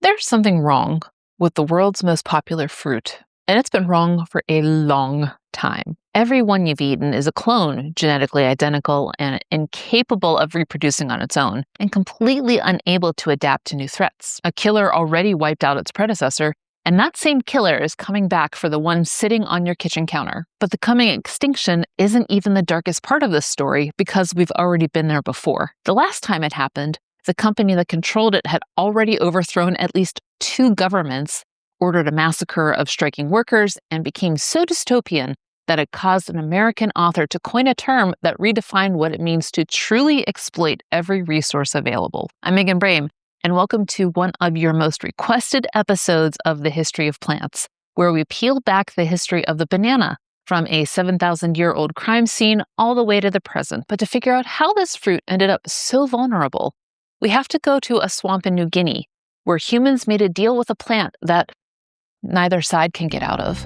There's something wrong with the world's most popular fruit, and it's been wrong for a long time. Every one you've eaten is a clone, genetically identical and incapable of reproducing on its own, and completely unable to adapt to new threats. A killer already wiped out its predecessor, and that same killer is coming back for the one sitting on your kitchen counter. But the coming extinction isn't even the darkest part of this story because we've already been there before. The last time it happened, the company that controlled it had already overthrown at least 2 governments, ordered a massacre of striking workers, and became so dystopian that it caused an American author to coin a term that redefined what it means to truly exploit every resource available. I'm Megan Brame, and welcome to one of your most requested episodes of The History of Plants, where we peel back the history of the banana from a 7,000-year-old crime scene all the way to the present. But to figure out how this fruit ended up so vulnerable, we have to go to a swamp in New Guinea, where humans made a deal with a plant that neither side can get out of.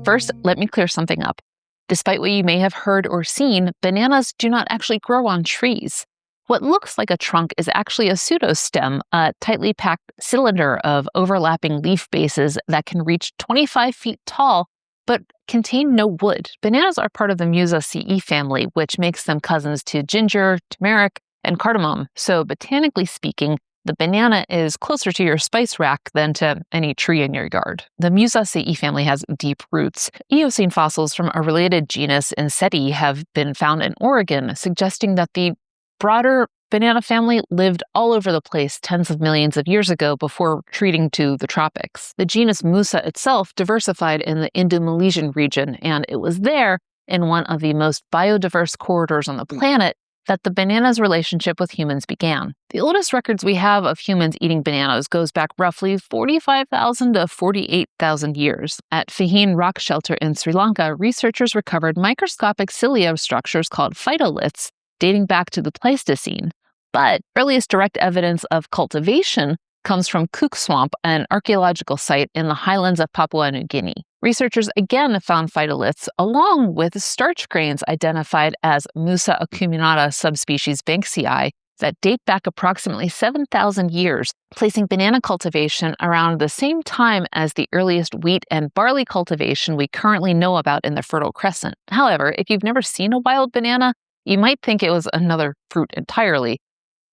First, let me clear something up. Despite what you may have heard or seen, bananas do not actually grow on trees. What looks like a trunk is actually a pseudo-stem, a tightly packed cylinder of overlapping leaf bases that can reach 25 feet tall but contain no wood. Bananas are part of the Musaceae family, which makes them cousins to ginger, turmeric, and cardamom. So botanically speaking, the banana is closer to your spice rack than to any tree in your yard. The Musaceae family has deep roots. Eocene fossils from a related genus, seedy, have been found in Oregon, suggesting that the broader banana family lived all over the place tens of millions of years ago before retreating to the tropics. The genus Musa itself diversified in the Indo-Malaysian region, and it was there, in one of the most biodiverse corridors on the planet, that the banana's relationship with humans began. The oldest records we have of humans eating bananas goes back roughly 45,000 to 48,000 years. At Faheen Rock Shelter in Sri Lanka, researchers recovered microscopic cilia structures called phytoliths dating back to the Pleistocene. But earliest direct evidence of cultivation comes from Cook Swamp, an archaeological site in the highlands of Papua New Guinea. Researchers again found phytoliths along with starch grains identified as Musa acuminata subspecies banksii that date back approximately 7,000 years, placing banana cultivation around the same time as the earliest wheat and barley cultivation we currently know about in the Fertile Crescent. However, if you've never seen a wild banana, you might think it was another fruit entirely,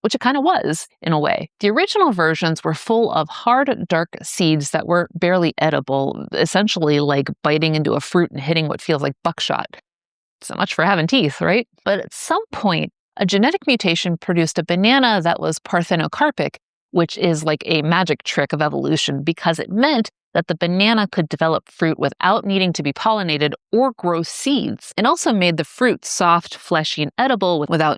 which it kind of was, in a way. The original versions were full of hard, dark seeds that were barely edible, essentially like biting into a fruit and hitting what feels like buckshot. So much for having teeth, right? But at some point, a genetic mutation produced a banana that was parthenocarpic, which is like a magic trick of evolution because it meant that the banana could develop fruit without needing to be pollinated or grow seeds. It also made the fruit soft, fleshy, and edible without,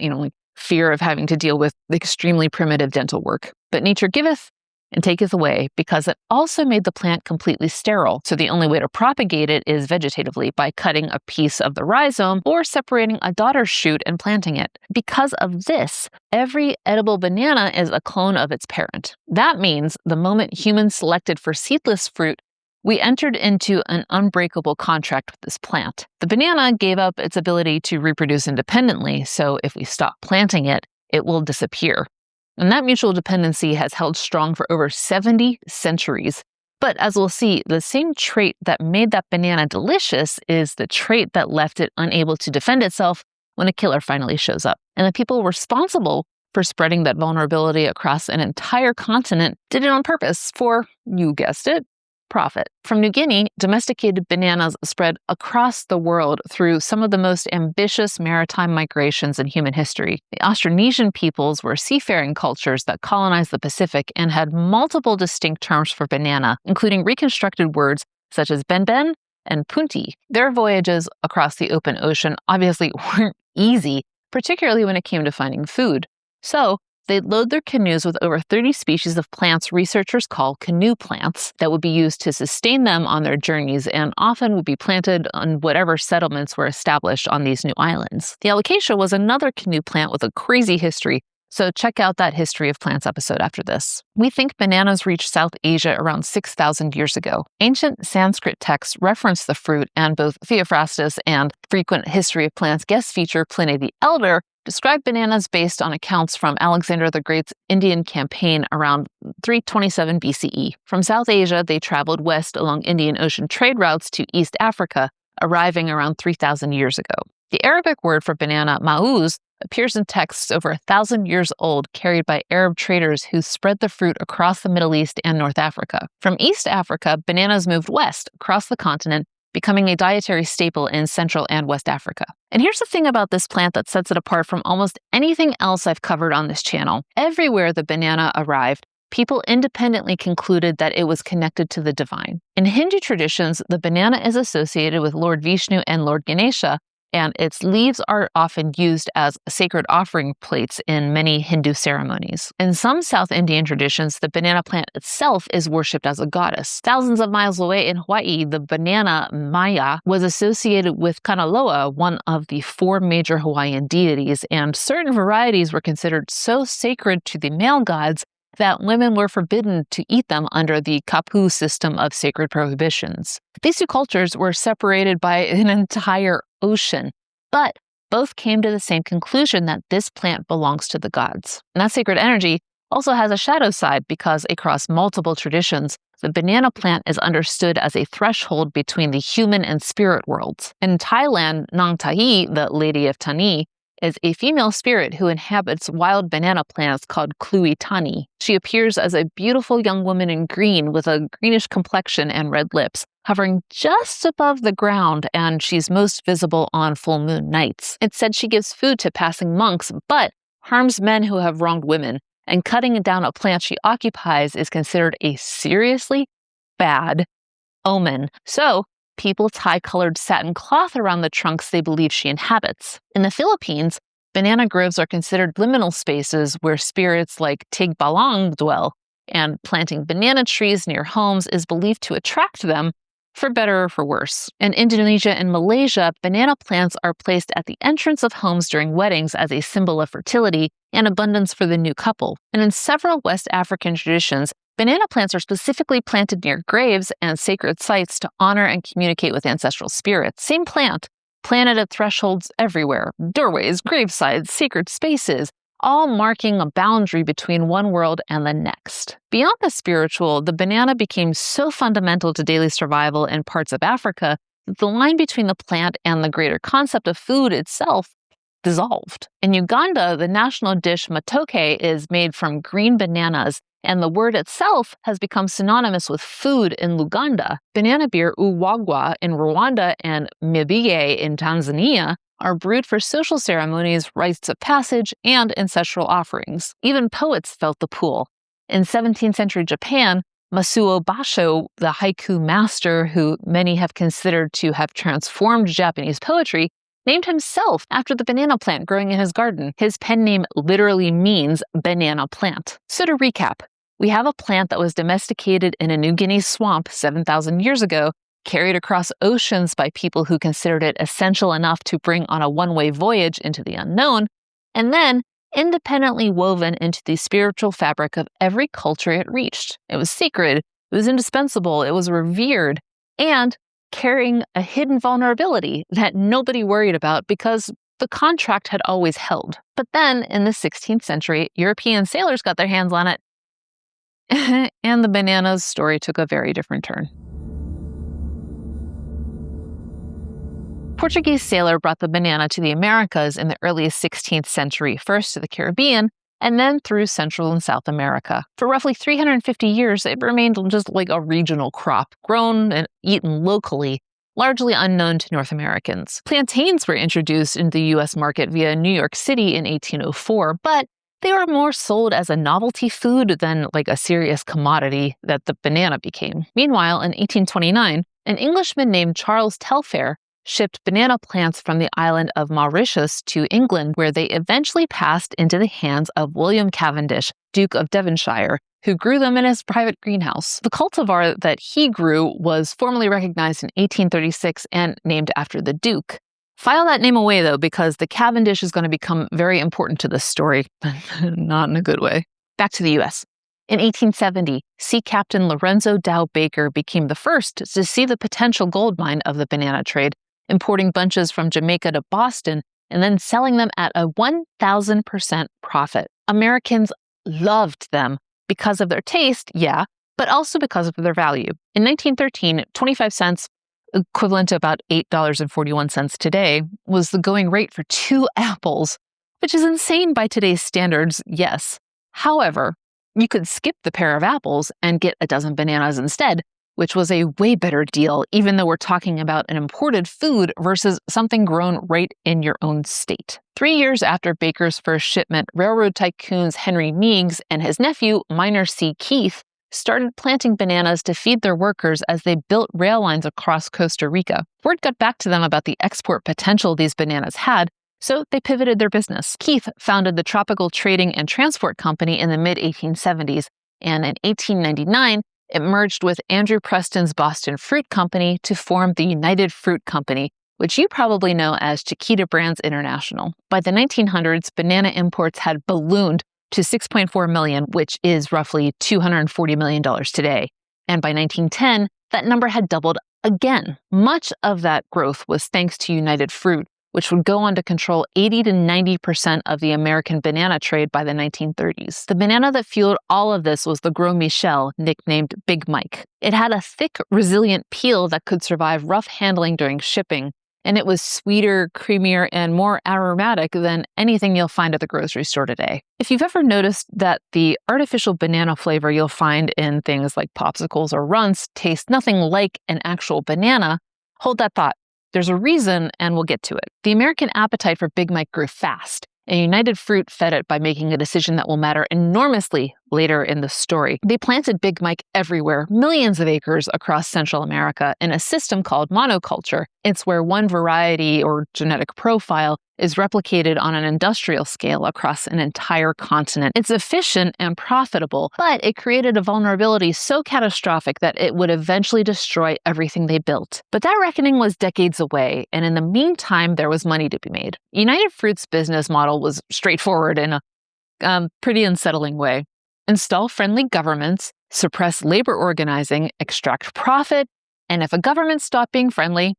fear of having to deal with extremely primitive dental work. But nature giveth and taketh away, because it also made the plant completely sterile. So the only way to propagate it is vegetatively, by cutting a piece of the rhizome or separating a daughter shoot and planting it. Because of this, every edible banana is a clone of its parent. That means the moment humans selected for seedless fruit, we entered into an unbreakable contract with this plant. The banana gave up its ability to reproduce independently, so if we stop planting it, it will disappear. And that mutual dependency has held strong for over 70 centuries. But as we'll see, the same trait that made that banana delicious is the trait that left it unable to defend itself when a killer finally shows up. And the people responsible for spreading that vulnerability across an entire continent did it on purpose for, you guessed it, profit. From New Guinea, domesticated bananas spread across the world through some of the most ambitious maritime migrations in human history. The Austronesian peoples were seafaring cultures that colonized the Pacific and had multiple distinct terms for banana, including reconstructed words such as benben and punti. Their voyages across the open ocean obviously weren't easy, particularly when it came to finding food. So they'd load their canoes with over 30 species of plants researchers call canoe plants that would be used to sustain them on their journeys and often would be planted on whatever settlements were established on these new islands. The alocasia was another canoe plant with a crazy history, so check out that History of Plants episode after this. We think bananas reached South Asia around 6,000 years ago. Ancient Sanskrit texts reference the fruit, and both Theophrastus and frequent History of Plants guest feature Pliny the Elder described bananas based on accounts from Alexander the Great's Indian campaign around 327 BCE. From South Asia, they traveled west along Indian Ocean trade routes to East Africa, arriving around 3,000 years ago. The Arabic word for banana, mauz, appears in texts over 1,000 years old carried by Arab traders who spread the fruit across the Middle East and North Africa. From East Africa, bananas moved west across the continent, becoming a dietary staple in Central and West Africa. And here's the thing about this plant that sets it apart from almost anything else I've covered on this channel. Everywhere the banana arrived, people independently concluded that it was connected to the divine. In Hindu traditions, the banana is associated with Lord Vishnu and Lord Ganesha, and its leaves are often used as sacred offering plates in many Hindu ceremonies. In some South Indian traditions, the banana plant itself is worshipped as a goddess. Thousands of miles away in Hawaii, the banana maya was associated with Kanaloa, one of the 4 major Hawaiian deities, and certain varieties were considered so sacred to the male gods that women were forbidden to eat them under the kapu system of sacred prohibitions. These 2 cultures were separated by an entire ocean, but both came to the same conclusion that this plant belongs to the gods. And that sacred energy also has a shadow side because across multiple traditions, the banana plant is understood as a threshold between the human and spirit worlds. In Thailand, Nang Tahi, the Lady of Tani, is a female spirit who inhabits wild banana plants called Klui Tani. She appears as a beautiful young woman in green with a greenish complexion and red lips, hovering just above the ground, and she's most visible on full moon nights. It's said she gives food to passing monks, but harms men who have wronged women, and cutting down a plant she occupies is considered a seriously bad omen. So, people tie colored satin cloth around the trunks they believe she inhabits. In the Philippines, banana groves are considered liminal spaces where spirits like Tigbalang dwell, and planting banana trees near homes is believed to attract them, for better or for worse. In Indonesia and Malaysia, banana plants are placed at the entrance of homes during weddings as a symbol of fertility and abundance for the new couple. And in several West African traditions, banana plants are specifically planted near graves and sacred sites to honor and communicate with ancestral spirits. Same plant, planted at thresholds everywhere, doorways, gravesides, sacred spaces, all marking a boundary between one world and the next. Beyond the spiritual, the banana became so fundamental to daily survival in parts of Africa that the line between the plant and the greater concept of food itself dissolved. In Uganda, the national dish matoke is made from green bananas, and the word itself has become synonymous with food in Luganda. Banana beer uwagwa in Rwanda and mibige in Tanzania are brewed for social ceremonies, rites of passage, and ancestral offerings. Even poets felt the pull. In 17th century Japan, Masuo Basho, the haiku master who many have considered to have transformed Japanese poetry, named himself after the banana plant growing in his garden. His pen name literally means banana plant. So to recap, we have a plant that was domesticated in a New Guinea swamp 7,000 years ago, carried across oceans by people who considered it essential enough to bring on a one-way voyage into the unknown, and then independently woven into the spiritual fabric of every culture it reached. It was sacred, it was indispensable, it was revered, and carrying a hidden vulnerability that nobody worried about because the contract had always held. But then, in the 16th century, European sailors got their hands on it, and the banana's story took a very different turn. Portuguese sailor brought the banana to the Americas in the early 16th century, first to the Caribbean, and then through Central and South America. For roughly 350 years, it remained just like a regional crop, grown and eaten locally, largely unknown to North Americans. Plantains were introduced into the U.S. market via New York City in 1804, but they were more sold as a novelty food than like a serious commodity that the banana became. Meanwhile, in 1829, an Englishman named Charles Telfair shipped banana plants from the island of Mauritius to England, where they eventually passed into the hands of William Cavendish, Duke of Devonshire, who grew them in his private greenhouse. The cultivar that he grew was formally recognized in 1836 and named after the Duke. File that name away, though, because the Cavendish is going to become very important to this story, not in a good way. Back to the U.S. In 1870, Sea Captain Lorenzo Dow Baker became the first to see the potential gold mine of the banana trade, importing bunches from Jamaica to Boston and then selling them at a 1,000% profit. Americans loved them because of their taste, yeah, but also because of their value. In 1913, 25 cents, equivalent to about $8.41 today, was the going rate for 2 apples, which is insane by today's standards, yes. However, you could skip the pair of apples and get a dozen bananas instead, which was a way better deal, even though we're talking about an imported food versus something grown right in your own state. 3 years after Baker's first shipment, railroad tycoons Henry Meigs and his nephew, Minor C. Keith, started planting bananas to feed their workers as they built rail lines across Costa Rica. Word got back to them about the export potential these bananas had, so they pivoted their business. Keith founded the Tropical Trading and Transport Company in the mid-1870s, and in 1899, it merged with Andrew Preston's Boston Fruit Company to form the United Fruit Company, which you probably know as Chiquita Brands International. By the 1900s, banana imports had ballooned to 6.4 million, which is roughly $240 million today. And by 1910, that number had doubled again. Much of that growth was thanks to United Fruit, which would go on to control 80 to 90% of the American banana trade by the 1930s. The banana that fueled all of this was the Gros Michel, nicknamed Big Mike. It had a thick, resilient peel that could survive rough handling during shipping, and it was sweeter, creamier, and more aromatic than anything you'll find at the grocery store today. If you've ever noticed that the artificial banana flavor you'll find in things like popsicles or runts tastes nothing like an actual banana, hold that thought. There's a reason, and we'll get to it. The American appetite for Big Mike grew fast, and United Fruit fed it by making a decision that will matter enormously later in the story. They planted Big Mike everywhere, millions of acres across Central America, in a system called monoculture. It's where one variety or genetic profile is replicated on an industrial scale across an entire continent. It's efficient and profitable, but it created a vulnerability so catastrophic that it would eventually destroy everything they built. But that reckoning was decades away, and in the meantime, there was money to be made. United Fruit's business model was straightforward in a pretty unsettling way. Install friendly governments, suppress labor organizing, extract profit, and if a government stopped being friendly,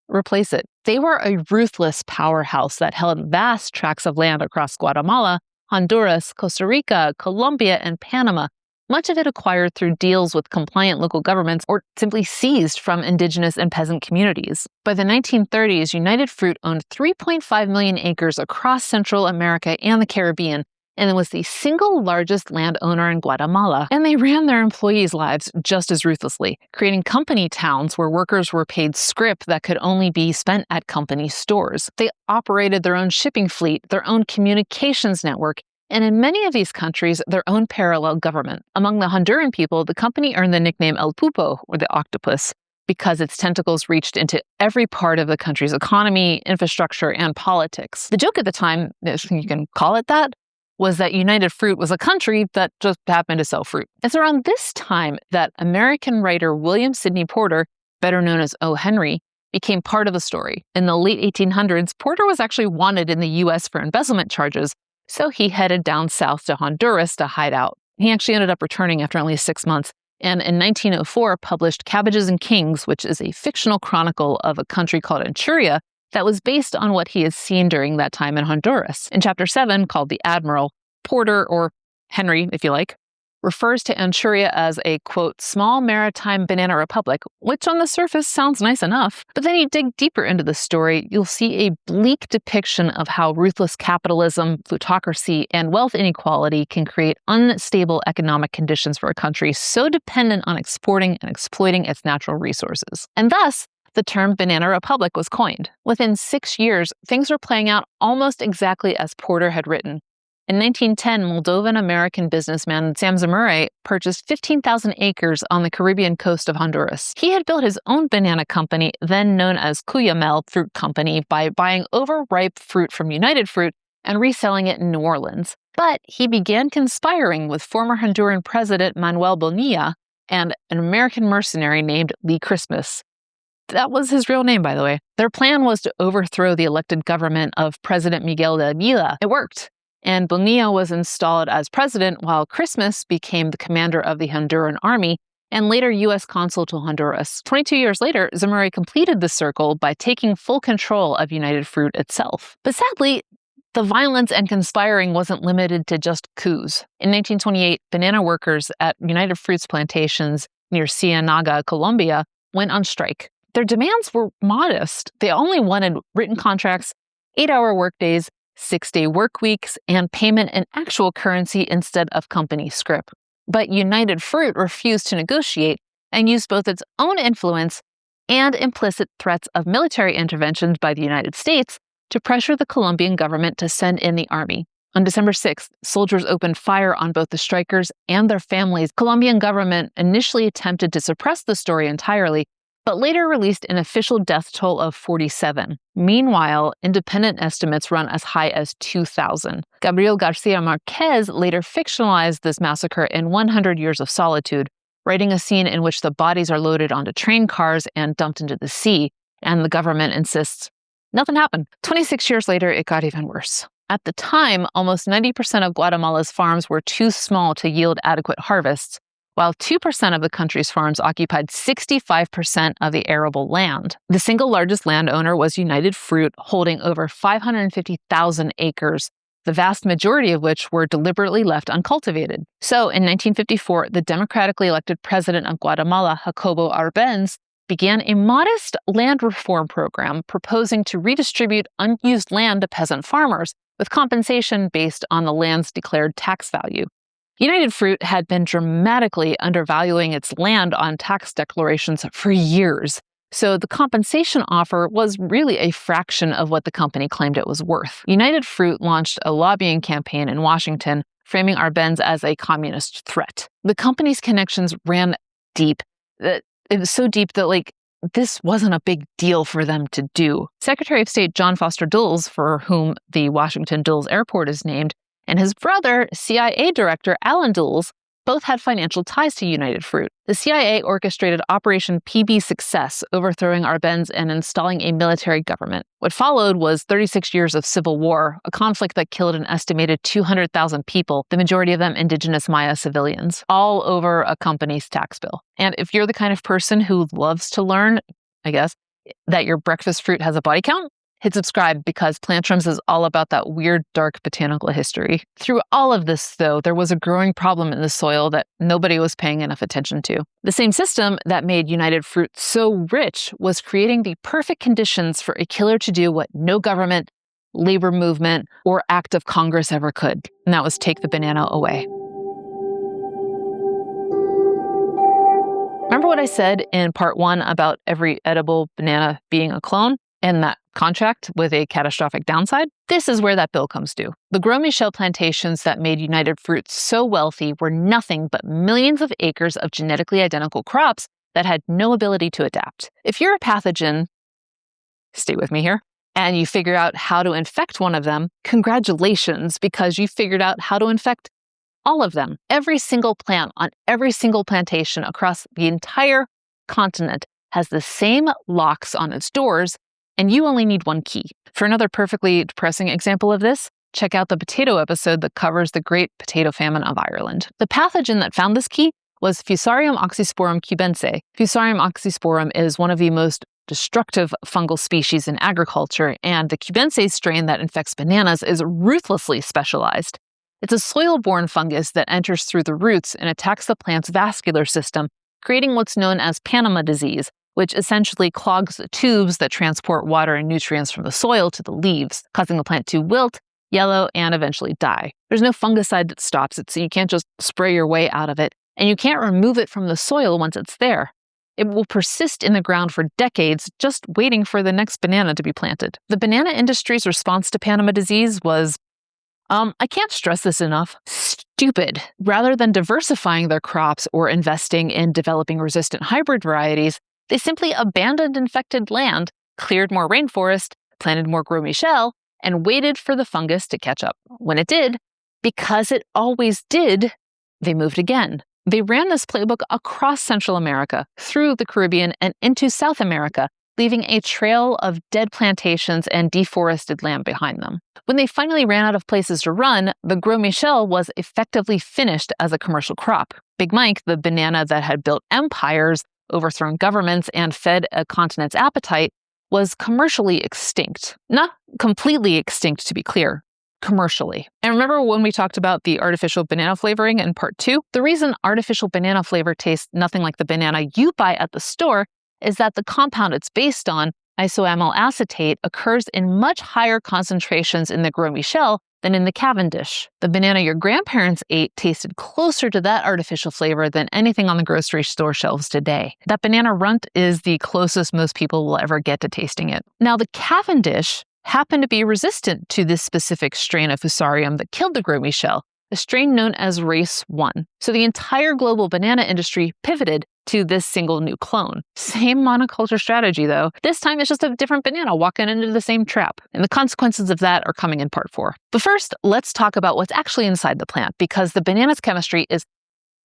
replace it. They were a ruthless powerhouse that held vast tracts of land across Guatemala, Honduras, Costa Rica, Colombia, and Panama, much of it acquired through deals with compliant local governments or simply seized from indigenous and peasant communities. By the 1930s, United Fruit owned 3.5 million acres across Central America and the Caribbean, and it was the single largest landowner in Guatemala. And they ran their employees' lives just as ruthlessly, creating company towns where workers were paid scrip that could only be spent at company stores. They operated their own shipping fleet, their own communications network, and in many of these countries, their own parallel government. Among the Honduran people, the company earned the nickname El Pulpo, or the octopus, because its tentacles reached into every part of the country's economy, infrastructure, and politics. The joke at the time, if you can call it that, was that United Fruit was a country that just happened to sell fruit. It's around this time that American writer William Sidney Porter, better known as O. Henry, became part of the story. In the late 1800s, Porter was actually wanted in the U.S. for embezzlement charges, so he headed down south to Honduras to hide out. He actually ended up returning after only 6 months, and in 1904 published Cabbages and Kings, which is a fictional chronicle of a country called Anchuria that was based on what he had seen during that time in Honduras. In Chapter 7, called The Admiral, Porter, or Henry, if you like, refers to Anchuria as a, quote, small maritime banana republic, which on the surface sounds nice enough. But then you dig deeper into the story, you'll see a bleak depiction of how ruthless capitalism, plutocracy, and wealth inequality can create unstable economic conditions for a country so dependent on exporting and exploiting its natural resources. And thus, the term Banana Republic was coined. Within 6 years, things were playing out almost exactly as Porter had written. In 1910, Moldovan-American businessman Sam Zamure purchased 15,000 acres on the Caribbean coast of Honduras. He had built his own banana company, then known as Cuyamel Fruit Company, by buying overripe fruit from United Fruit and reselling it in New Orleans. But he began conspiring with former Honduran President Manuel Bonilla and an American mercenary named Lee Christmas. That was his real name, by the way. Their plan was to overthrow the elected government of President Miguel de Avila. It worked. And Bonilla was installed as president while Christmas became the commander of the Honduran army, and later U.S. consul to Honduras. 22 years later, Zemurray completed the circle by taking full control of United Fruit itself. But sadly, the violence and conspiring wasn't limited to just coups. In 1928, banana workers at United Fruit's plantations near Ciénaga, Colombia, went on strike. Their demands were modest. They only wanted written contracts, 8-hour workdays, 6-day work weeks, and payment in actual currency instead of company scrip. But United Fruit refused to negotiate and used both its own influence and implicit threats of military interventions by the United States to pressure the Colombian government to send in the army. On December 6th, soldiers opened fire on both the strikers and their families. The Colombian government initially attempted to suppress the story entirely, but later released an official death toll of 47. Meanwhile, independent estimates run as high as 2,000. Gabriel Garcia Marquez later fictionalized this massacre in 100 Years of Solitude, writing a scene in which the bodies are loaded onto train cars and dumped into the sea, and the government insists nothing happened. 26 years later, it got even worse. At the time, almost 90% of Guatemala's farms were too small to yield adequate harvests, while 2% of the country's farms occupied 65% of the arable land. The single largest landowner was United Fruit, holding over 550,000 acres, the vast majority of which were deliberately left uncultivated. So, in 1954, the democratically elected president of Guatemala, Jacobo Arbenz, began a modest land reform program proposing to redistribute unused land to peasant farmers, with compensation based on the land's declared tax value. United Fruit had been dramatically undervaluing its land on tax declarations for years, so the compensation offer was really a fraction of what the company claimed it was worth. United Fruit launched a lobbying campaign in Washington, framing Arbenz as a communist threat. The company's connections ran deep. It was so deep that, this wasn't a big deal for them to do. Secretary of State John Foster Dulles, for whom the Washington Dulles Airport is named, and his brother, CIA Director Alan Dulles, both had financial ties to United Fruit. The CIA orchestrated Operation PB Success, overthrowing Arbenz and installing a military government. What followed was 36 years of civil war, a conflict that killed an estimated 200,000 people, the majority of them indigenous Maya civilians, all over a company's tax bill. And if you're the kind of person who loves to learn, I guess, that your breakfast fruit has a body count, hit subscribe, because Plantrums is all about that weird, dark botanical history. Through all of this, though, there was a growing problem in the soil that nobody was paying enough attention to. The same system that made United Fruit so rich was creating the perfect conditions for a killer to do what no government, labor movement, or act of Congress ever could, and that was take the banana away. Remember what I said in part 1 about every edible banana being a clone? And that contract with a catastrophic downside? This is where that bill comes due. The Gros Michel plantations that made United Fruit so wealthy were nothing but millions of acres of genetically identical crops that had no ability to adapt. If you're a pathogen, stay with me here, and you figure out how to infect one of them, congratulations, because you figured out how to infect all of them. Every single plant on every single plantation across the entire continent has the same locks on its doors, and you only need one key. For another perfectly depressing example of this, check out the potato episode that covers the Great Potato Famine of Ireland. The pathogen that found this key was Fusarium oxysporum cubense. Fusarium oxysporum is one of the most destructive fungal species in agriculture, and the cubense strain that infects bananas is ruthlessly specialized. It's a soil-borne fungus that enters through the roots and attacks the plant's vascular system, creating what's known as Panama disease, which essentially clogs the tubes that transport water and nutrients from the soil to the leaves, causing the plant to wilt, yellow, and eventually die. There's no fungicide that stops it, so you can't just spray your way out of it, and you can't remove it from the soil once it's there. It will persist in the ground for decades, just waiting for the next banana to be planted. The banana industry's response to Panama disease was, I can't stress this enough, stupid. Rather than diversifying their crops or investing in developing resistant hybrid varieties, they simply abandoned infected land, cleared more rainforest, planted more Gros Michel, and waited for the fungus to catch up. When it did, because it always did, they moved again. They ran this playbook across Central America, through the Caribbean, and into South America, leaving a trail of dead plantations and deforested land behind them. When they finally ran out of places to run, the Gros Michel was effectively finished as a commercial crop. Big Mike, the banana that had built empires, overthrown governments, and fed a continent's appetite, was commercially extinct. Not completely extinct, to be clear. Commercially. And remember when we talked about the artificial banana flavoring in part 2? The reason artificial banana flavor tastes nothing like the banana you buy at the store is that the compound it's based on, isoamyl acetate, occurs in much higher concentrations in the Gros Michel than in the Cavendish. The banana your grandparents ate tasted closer to that artificial flavor than anything on the grocery store shelves today. That banana runt is the closest most people will ever get to tasting it. Now, the Cavendish happened to be resistant to this specific strain of Fusarium that killed the Gros Michel, a strain known as race 1. So the entire global banana industry pivoted to this single new clone. Same monoculture strategy though. This time it's just a different banana walking into the same trap. And the consequences of that are coming in part 4. But first, let's talk about what's actually inside the plant, because the banana's chemistry is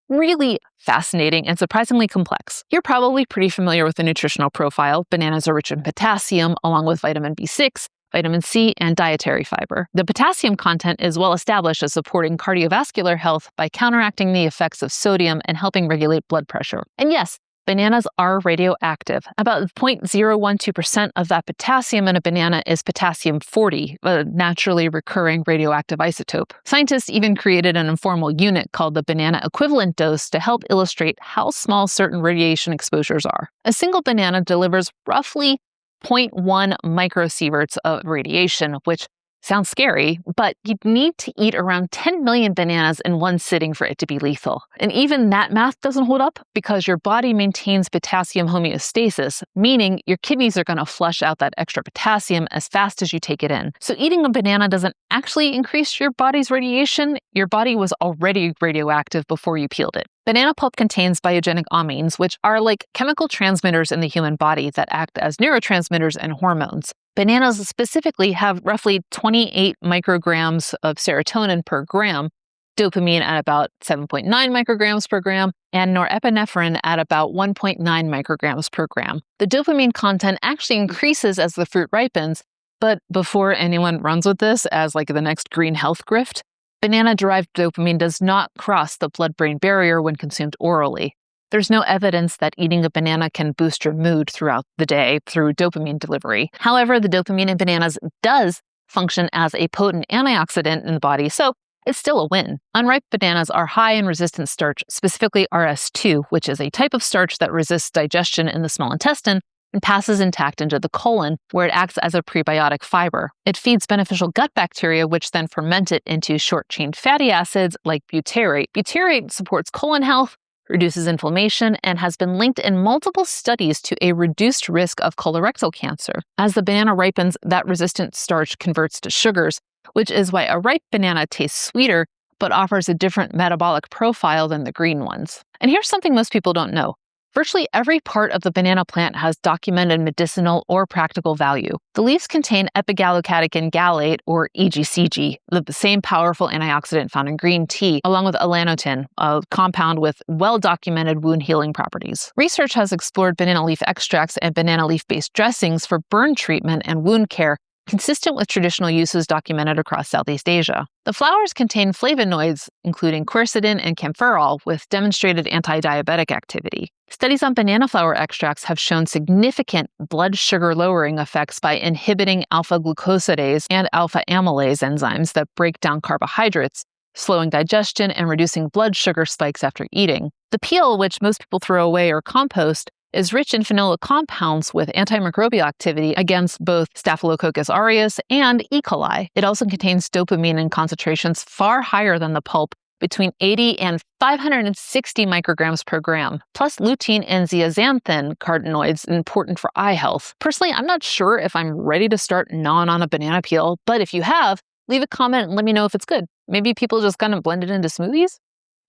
really fascinating and surprisingly complex. You're probably pretty familiar with the nutritional profile. Bananas are rich in potassium along with vitamin B6, vitamin C, and dietary fiber. The potassium content is well established as supporting cardiovascular health by counteracting the effects of sodium and helping regulate blood pressure. And yes, bananas are radioactive. About 0.012% of that potassium in a banana is potassium-40, a naturally recurring radioactive isotope. Scientists even created an informal unit called the banana equivalent dose to help illustrate how small certain radiation exposures are. A single banana delivers roughly 0.1 microsieverts of radiation, which sounds scary, but you'd need to eat around 10 million bananas in one sitting for it to be lethal. And even that math doesn't hold up because your body maintains potassium homeostasis, meaning your kidneys are going to flush out that extra potassium as fast as you take it in. So eating a banana doesn't actually increase your body's radiation. Your body was already radioactive before you peeled it. Banana pulp contains biogenic amines, which are like chemical transmitters in the human body that act as neurotransmitters and hormones. Bananas specifically have roughly 28 micrograms of serotonin per gram, dopamine at about 7.9 micrograms per gram, and norepinephrine at about 1.9 micrograms per gram. The dopamine content actually increases as the fruit ripens, but before anyone runs with this as like the next green health grift, banana-derived dopamine does not cross the blood-brain barrier when consumed orally. There's no evidence that eating a banana can boost your mood throughout the day through dopamine delivery. However, the dopamine in bananas does function as a potent antioxidant in the body, so it's still a win. Unripe bananas are high in resistant starch, specifically RS2, which is a type of starch that resists digestion in the small intestine and passes intact into the colon, where it acts as a prebiotic fiber. It feeds beneficial gut bacteria, which then ferment it into short-chain fatty acids like butyrate. Butyrate supports colon health, reduces inflammation, and has been linked in multiple studies to a reduced risk of colorectal cancer. As the banana ripens, that resistant starch converts to sugars, which is why a ripe banana tastes sweeter, but offers a different metabolic profile than the green ones. And here's something most people don't know. Virtually every part of the banana plant has documented medicinal or practical value. The leaves contain epigallocatechin gallate, or EGCG, the same powerful antioxidant found in green tea, along with allantoin, a compound with well-documented wound healing properties. Research has explored banana leaf extracts and banana leaf-based dressings for burn treatment and wound care, consistent with traditional uses documented across Southeast Asia. The flowers contain flavonoids, including quercetin and camphorol, with demonstrated anti-diabetic activity. Studies on banana flower extracts have shown significant blood sugar lowering effects by inhibiting alpha-glucosidase and alpha-amylase enzymes that break down carbohydrates, slowing digestion and reducing blood sugar spikes after eating. The peel, which most people throw away or compost, is rich in phenolic compounds with antimicrobial activity against both Staphylococcus aureus and E. coli. It also contains dopamine in concentrations far higher than the pulp, between 80 and 560 micrograms per gram, plus lutein and zeaxanthin carotenoids important for eye health. Personally, I'm not sure if I'm ready to start gnawing on a banana peel, but if you have, leave a comment and let me know if it's good. Maybe people just kind of blend it into smoothies?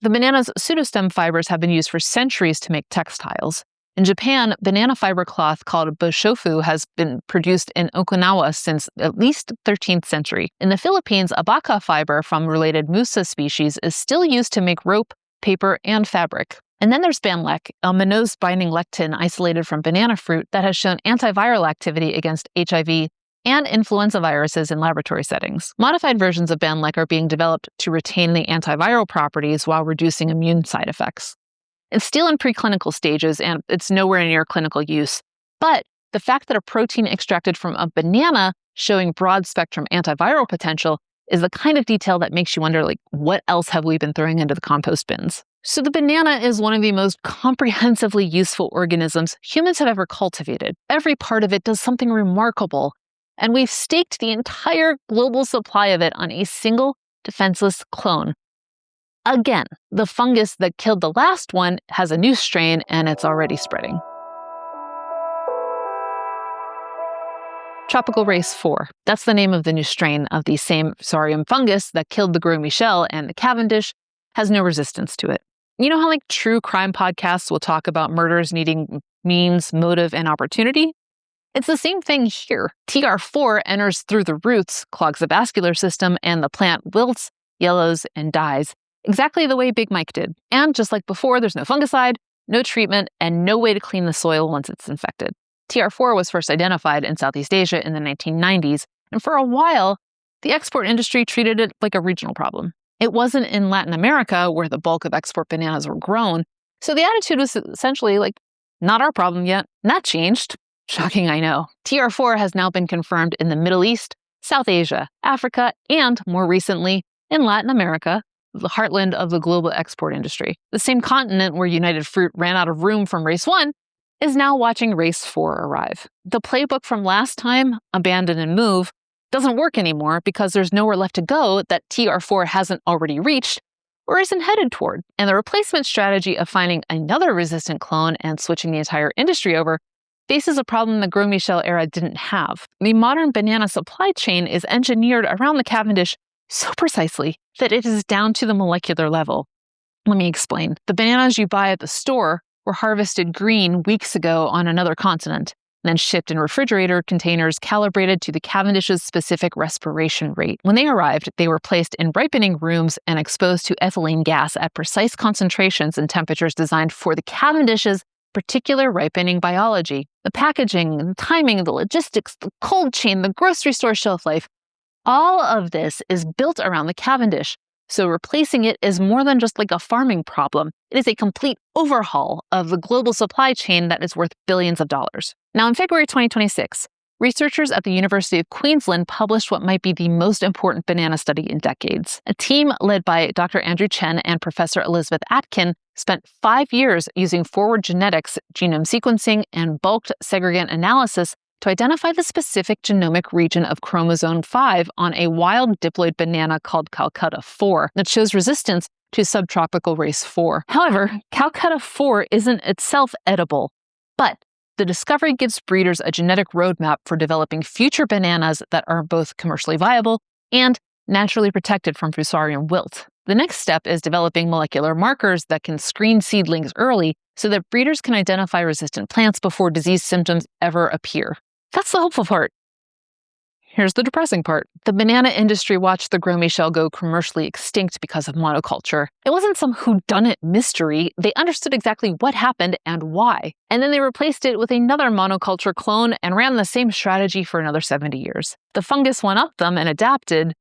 The banana's pseudo-stem fibers have been used for centuries to make textiles. In Japan, banana fiber cloth called boshofu has been produced in Okinawa since at least the 13th century. In the Philippines, abaca fiber from related musa species is still used to make rope, paper, and fabric. And then there's Banlec, a mannose-binding lectin isolated from banana fruit that has shown antiviral activity against HIV and influenza viruses in laboratory settings. Modified versions of Banlec are being developed to retain the antiviral properties while reducing immune side effects. It's still in preclinical stages and it's nowhere near clinical use, but the fact that a protein extracted from a banana showing broad-spectrum antiviral potential is the kind of detail that makes you wonder, what else have we been throwing into the compost bins? So the banana is one of the most comprehensively useful organisms humans have ever cultivated. Every part of it does something remarkable, and we've staked the entire global supply of it on a single defenseless clone. Again, the fungus that killed the last one has a new strain, and it's already spreading. Tropical race 4. That's the name of the new strain of the same Fusarium fungus that killed the Gros Michel and the Cavendish, has no resistance to it. You know how true crime podcasts will talk about murders needing means, motive, and opportunity? It's the same thing here. TR4 enters through the roots, clogs the vascular system, and the plant wilts, yellows, and dies, exactly the way Big Mike did. And just like before, there's no fungicide, no treatment, and no way to clean the soil once it's infected. TR4 was first identified in Southeast Asia in the 1990s, and for a while, the export industry treated it like a regional problem. It wasn't in Latin America where the bulk of export bananas were grown, so the attitude was essentially not our problem yet. And that changed. Shocking, I know. TR4 has now been confirmed in the Middle East, South Asia, Africa, and more recently, in Latin America, the heartland of the global export industry. The same continent where United Fruit ran out of room from race 1 is now watching race 4 arrive. The playbook from last time, abandon and move, doesn't work anymore because there's nowhere left to go that TR4 hasn't already reached or isn't headed toward. And the replacement strategy of finding another resistant clone and switching the entire industry over faces a problem the Gros Michel era didn't have. The modern banana supply chain is engineered around the Cavendish so precisely that it is down to the molecular level. Let me explain. The bananas you buy at the store were harvested green weeks ago on another continent, then shipped in refrigerator containers calibrated to the Cavendish's specific respiration rate. When they arrived, they were placed in ripening rooms and exposed to ethylene gas at precise concentrations and temperatures designed for the Cavendish's particular ripening biology. The packaging, the timing, the logistics, the cold chain, the grocery store shelf life, all of this is built around the Cavendish. So replacing it is more than just a farming problem. It is a complete overhaul of the global supply chain that is worth billions of dollars. Now, in February 2026, researchers at the University of Queensland published what might be the most important banana study in decades. A team led by Dr. Andrew Chen and Professor Elizabeth Atkin spent 5 years using forward genetics, genome sequencing, and bulk segregant analysis to identify the specific genomic region of chromosome 5 on a wild diploid banana called Calcutta 4 that shows resistance to subtropical race 4. However, Calcutta 4 isn't itself edible, but the discovery gives breeders a genetic roadmap for developing future bananas that are both commercially viable and naturally protected from Fusarium wilt. The next step is developing molecular markers that can screen seedlings early so that breeders can identify resistant plants before disease symptoms ever appear. That's the hopeful part. Here's the depressing part. The banana industry watched the Gros Michel go commercially extinct because of monoculture. It wasn't some whodunit mystery. They understood exactly what happened and why. And then they replaced it with another monoculture clone and ran the same strategy for another 70 years. The fungus one-upped them and adapted,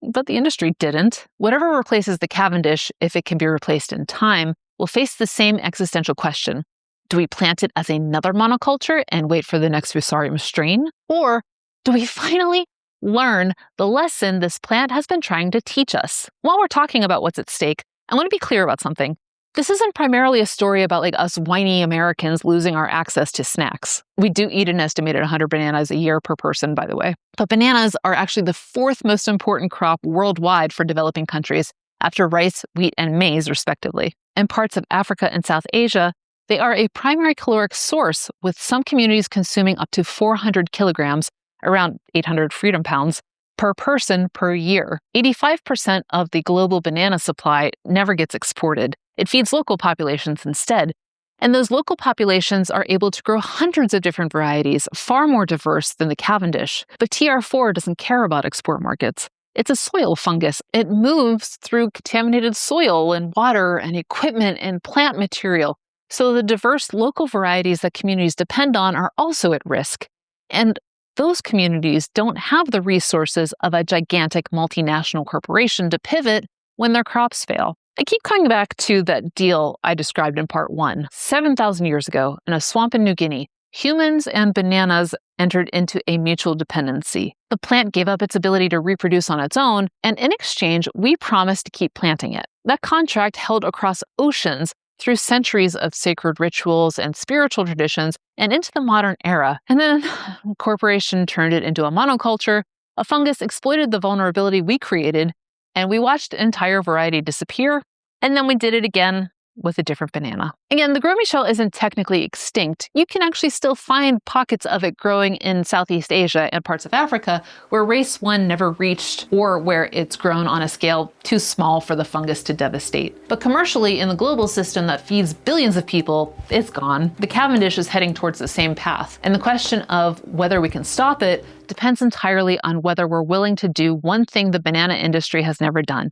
but the industry didn't. Whatever replaces the Cavendish, if it can be replaced in time, will face the same existential question. Do we plant it as another monoculture and wait for the next Fusarium strain? Or do we finally learn the lesson this plant has been trying to teach us? While we're talking about what's at stake, I want to be clear about something. This isn't primarily a story about us whiny Americans losing our access to snacks. We do eat an estimated 100 bananas a year per person, by the way. But bananas are actually the 4th most important crop worldwide for developing countries, after rice, wheat, and maize, respectively. In parts of Africa and South Asia, they are a primary caloric source, with some communities consuming up to 400 kilograms, around 800 freedom pounds, per person per year. 85% of the global banana supply never gets exported. It feeds local populations instead. And those local populations are able to grow hundreds of different varieties, far more diverse than the Cavendish. But TR4 doesn't care about export markets. It's a soil fungus. It moves through contaminated soil and water and equipment and plant material. So the diverse local varieties that communities depend on are also at risk. And those communities don't have the resources of a gigantic multinational corporation to pivot when their crops fail. I keep coming back to that deal I described in part 1. 7,000 years ago, in a swamp in New Guinea, humans and bananas entered into a mutual dependency. The plant gave up its ability to reproduce on its own, and in exchange, we promised to keep planting it. That contract held across oceans through centuries of sacred rituals and spiritual traditions and into the modern era. And then a corporation turned it into a monoculture. A fungus exploited the vulnerability we created, and we watched an entire variety disappear, and then we did it again with a different banana. Again, the Gros Michel isn't technically extinct. You can actually still find pockets of it growing in Southeast Asia and parts of Africa where race 1 never reached, or where it's grown on a scale too small for the fungus to devastate. But commercially, in the global system that feeds billions of people, it's gone. The Cavendish is heading towards the same path. And the question of whether we can stop it depends entirely on whether we're willing to do one thing the banana industry has never done: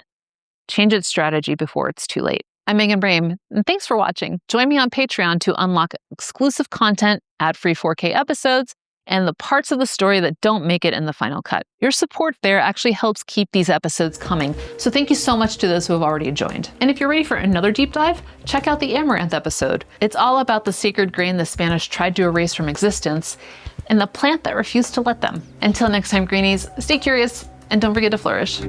change its strategy before it's too late. I'm Megan Brame, and thanks for watching. Join me on Patreon to unlock exclusive content, ad-free 4K episodes, and the parts of the story that don't make it in the final cut. Your support there actually helps keep these episodes coming, so thank you so much to those who have already joined. And if you're ready for another deep dive, check out the Amaranth episode. It's all about the sacred grain the Spanish tried to erase from existence, and the plant that refused to let them. Until next time, Greenies, stay curious, and don't forget to flourish.